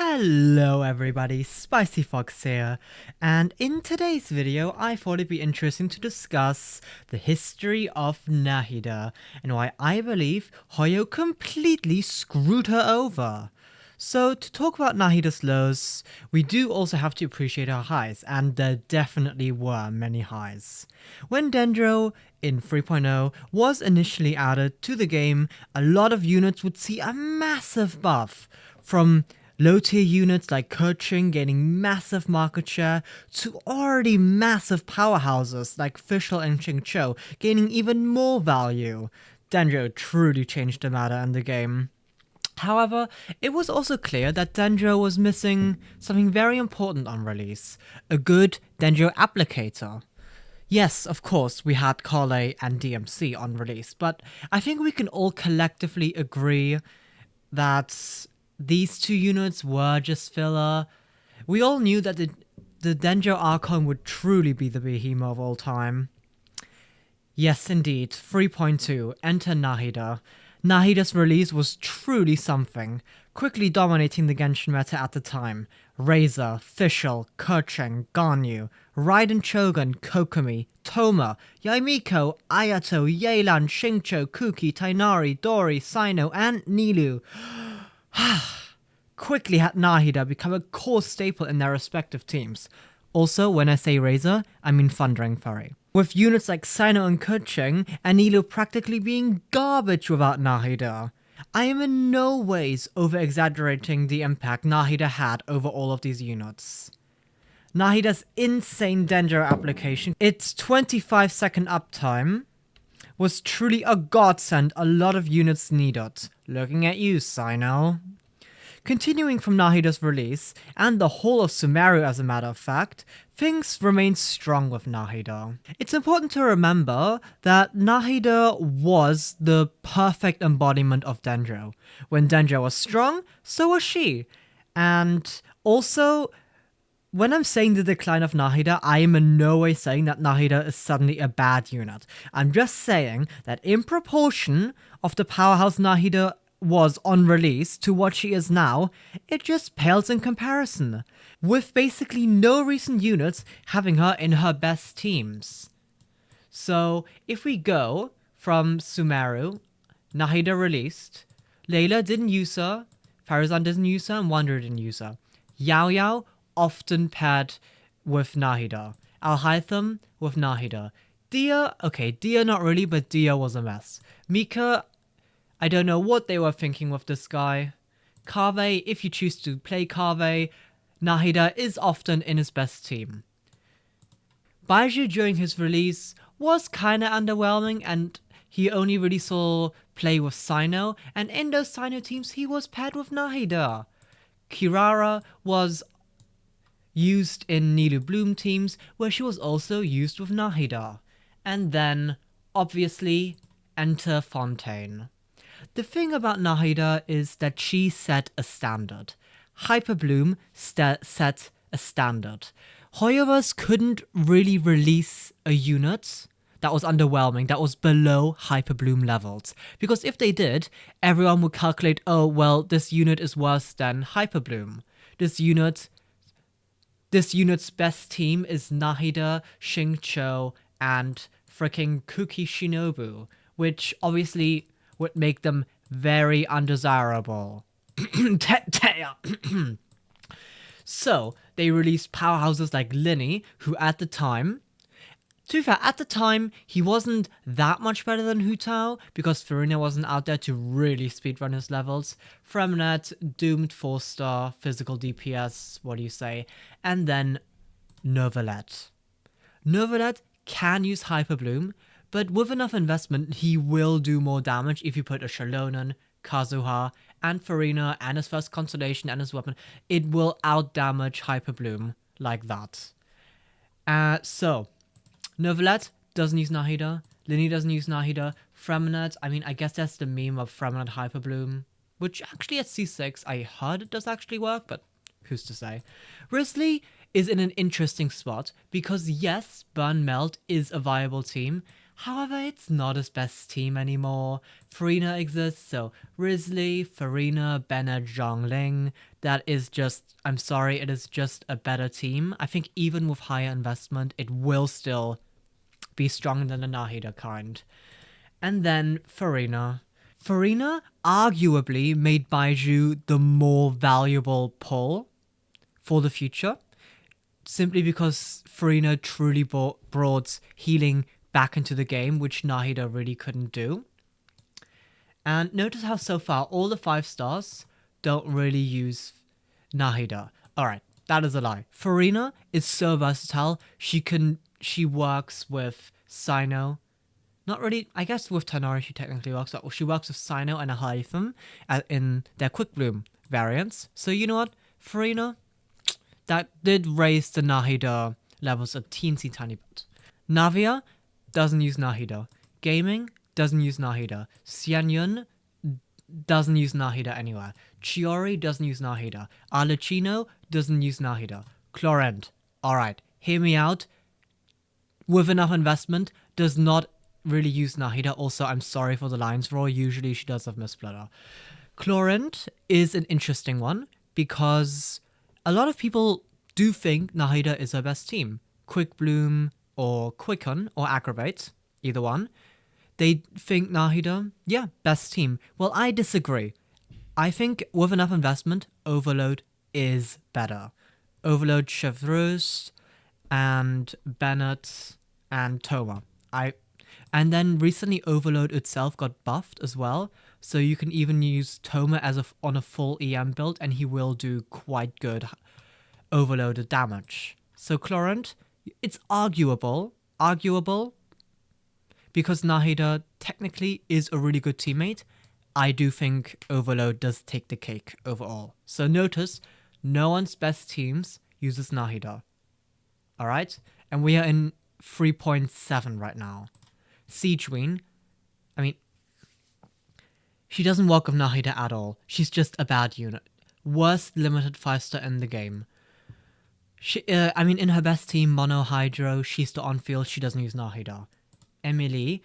Hello everybody, Spicy Fox here, and in today's video I thought it'd be interesting to discuss the history of Nahida and why I believe Hoyo completely screwed her over. So to talk about Nahida's lows, we do also have to appreciate her highs, and there definitely were many highs. When Dendro in 3.0 was initially added to the game, a lot of units would see a massive buff from low-tier units like Keqing gaining massive market share to already massive powerhouses like Fischl and Xingqiu gaining even more value. Dendro truly changed the meta in the game. However, it was also clear that Dendro was missing something very important on release, a good Dendro applicator. Yes, of course, we had Kale and DMC on release, but I think we can all collectively agree that these two units were just filler. We all knew that the Dendro Archon would truly be the behemoth of all time. Yes, indeed, 3.2, enter Nahida. Nahida's release was truly something, quickly dominating the Genshin meta at the time. Razor, Fischl, Keqing, Ganyu, Raiden Shogun, Kokomi, Toma, Yaimiko, Ayato, Yelan, Xingqiu, Kuki, Tainari, Dori, Sino, and Nilou quickly had Nahida become a core staple in their respective teams. Also, when I say Razor, I mean Thundering Fury. With units like Sino and Keqing, and Nilou practically being garbage without Nahida. I am in no ways over-exaggerating the impact Nahida had over all of these units. Nahida's insane Dendro application, its 25-second uptime, was truly a godsend a lot of units needed. Looking at you, Sino. Continuing from Nahida's release, and the whole of Sumeru as a matter of fact, things remain strong with Nahida. It's important to remember that Nahida was the perfect embodiment of Dendro. When Dendro was strong, so was she. And also, when I'm saying the decline of Nahida, I am in no way saying that Nahida is suddenly a bad unit. I'm just saying that in proportion of the powerhouse Nahida was on release to what she is now, it just pales in comparison, with basically no recent units having her in her best teams. So if we go from Sumeru, Nahida released, Layla didn't use her, Farazan didn't use her, and Wanderer didn't use her. Yao Yao often paired with Nahida. Alhaitham with Nahida. Dia, okay, Dia not really, but Dia was a mess. Mika, I don't know what they were thinking with this guy. Kaveh, if you choose to play Kaveh, Nahida is often in his best team. Baiju during his release was kinda underwhelming, and he only really saw play with Sino, and in those Sino teams he was paired with Nahida. Kirara was used in Nilou Bloom teams, where she was also used with Nahida. And then, obviously, enter Fontaine. The thing about Nahida is that she set a standard. Hyper Bloom set a standard. Hoyoverse couldn't really release a unit that was underwhelming, that was below Hyper Bloom levels. Because if they did, everyone would calculate, oh, well, this unit is worse than Hyper Bloom. This unit's best team is Nahida, Xingqiu, and freaking Kuki Shinobu, which obviously would make them very undesirable. So, they released powerhouses like Linny, who at the time, to be fair, at the time, he wasn't that much better than Hu Tao, because Farina wasn't out there to really speedrun his levels. Fremnet, doomed 4-star, physical DPS, what do you say? And then Novelet. Novelet can use Hyper Bloom, but with enough investment, he will do more damage if you put a Shalonen, Kazuha, and Farina, and his first constellation and his weapon. It will out-damage Hyper Bloom like that. So, Novelet doesn't use Nahida, Linny doesn't use Nahida, Fremnet, I mean, I guess that's the meme of Fremnet Hyper Bloom, which actually at C6, I heard it does actually work, but who's to say. Risley is in an interesting spot, because yes, Burn Melt is a viable team. However, it's not his best team anymore. Farina exists, so Risley, Farina, Bennett, Zhongling. That is just, I'm sorry, it is just a better team. I think even with higher investment, it will still be stronger than the Nahida kind. And then Farina. Farina arguably made Baiju the more valuable pull for the future, simply because Farina truly brought healing back into the game, which Nahida really couldn't do. And notice how so far all the 5 stars don't really use Nahida. Alright, that is a lie. Farina is so versatile, she works with Sino. Not really, I guess with Tanari she technically works, but she works with Sino and Ahaitham in their Quick Bloom variants. So you know what? Farina, that did raise the Nahida levels a teensy tiny bit. Navia doesn't use Nahida. Gaming doesn't use Nahida. Xianyun doesn't use Nahida anywhere. Chiori doesn't use Nahida. Alucino doesn't use Nahida. Clorent, alright, hear me out. With enough investment, does not really use Nahida. Also, I'm sorry for the lines roar. Usually she does have Missplitter. Clorent is an interesting one because a lot of people do think Nahida is her best team. Quick Bloom or Quicken or Aggravate, either one. They think Nahida, yeah, best team. Well, I disagree. I think with enough investment, Overload is better. Overload Chevreuse and Bennett and Toma. And then recently Overload itself got buffed as well, so you can even use Toma on a full EM build and he will do quite good overloaded damage. So Clorent, it's arguable, because Nahida technically is a really good teammate. I do think Overload does take the cake overall. So notice, no one's best teams uses Nahida. Alright? And we are in 3.7 right now. Siegeween, I mean, she doesn't work with Nahida at all. She's just a bad unit. Worst limited 5-star in the game. In her best team, Mono Hydro, she's the on-field, she doesn't use Nahida. Emily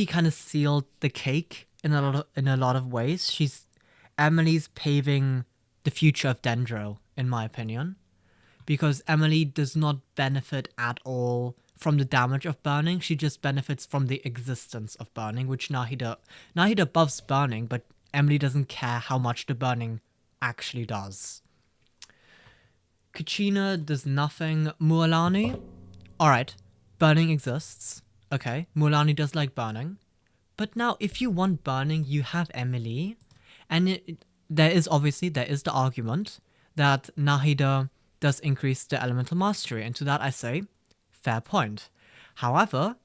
kind of sealed the cake in a lot of ways. Emily's paving the future of Dendro, in my opinion, because Emily does not benefit at all from the damage of burning. She just benefits from the existence of burning, which Nahida buffs burning, but Emily doesn't care how much the burning actually does. Kachina does nothing. Mualani, alright, burning exists. Okay, Mualani does like burning. But now, if you want burning, you have Emily. And there is the argument that Nahida does increase the elemental mastery. And to that I say, fair point. However,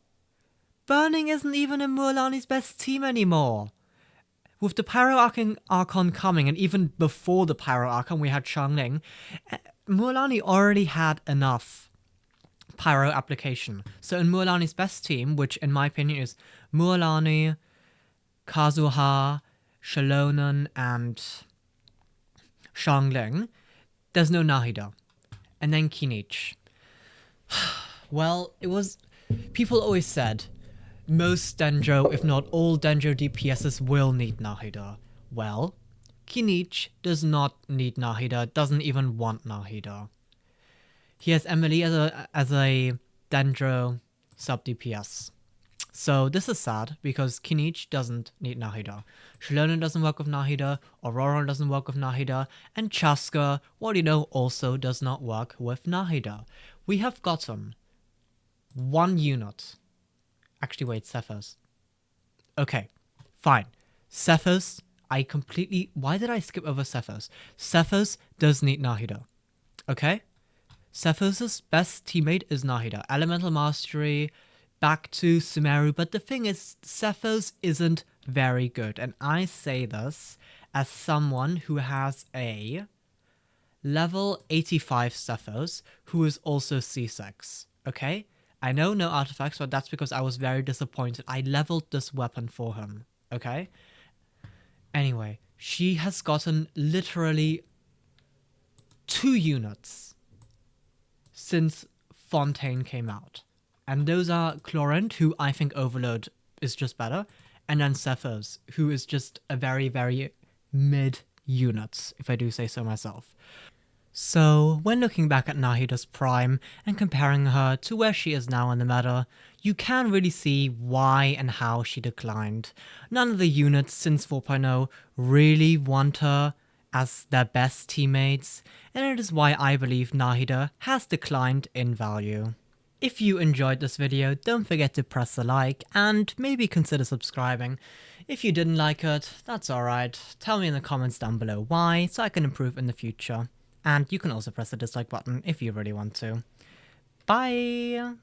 burning isn't even in Mualani's best team anymore. With the Pyro Archon coming, and even before the Pyro Archon, we had Xiangling, Mualani already had enough Pyro application. So in Mualani's best team, which in my opinion is Mualani, Kazuha, Shalonen, and Xiangling, there's no Nahida. And then Kinich. Well, people always said, most Dendro, if not all Dendro DPSs will need Nahida. Well, Kinich does not need Nahida, doesn't even want Nahida. He has Emily as a Dendro sub DPS. So this is sad because Kinich doesn't need Nahida. Shalonen doesn't work with Nahida, Aurora doesn't work with Nahida, and Chaska, also does not work with Nahida. We have gotten one unit. Actually, wait, Cephas. Okay, fine. Cephas, why did I skip over Cephas? Cephas does need Nahida. Okay? Cephas' best teammate is Nahida. Elemental Mastery, back to Sumeru, but the thing is, Cephas isn't very good. And I say this as someone who has a level 85 Cephas, who is also C6. Okay? I know no artifacts, but that's because I was very disappointed. I leveled this weapon for him. Okay? Anyway, she has gotten literally 2 units since Fontaine came out. And those are Chlorant, who I think Overload is just better, and then Cephas, who is just a very, very mid unit, if I do say so myself. So, when looking back at Nahida's prime and comparing her to where she is now in the meta, you can really see why and how she declined. None of the units since 4.0 really want her as their best teammates, and it is why I believe Nahida has declined in value. If you enjoyed this video, don't forget to press the like and maybe consider subscribing. If you didn't like it, that's alright. Tell me in the comments down below why, so I can improve in the future. And you can also press the dislike button if you really want to. Bye!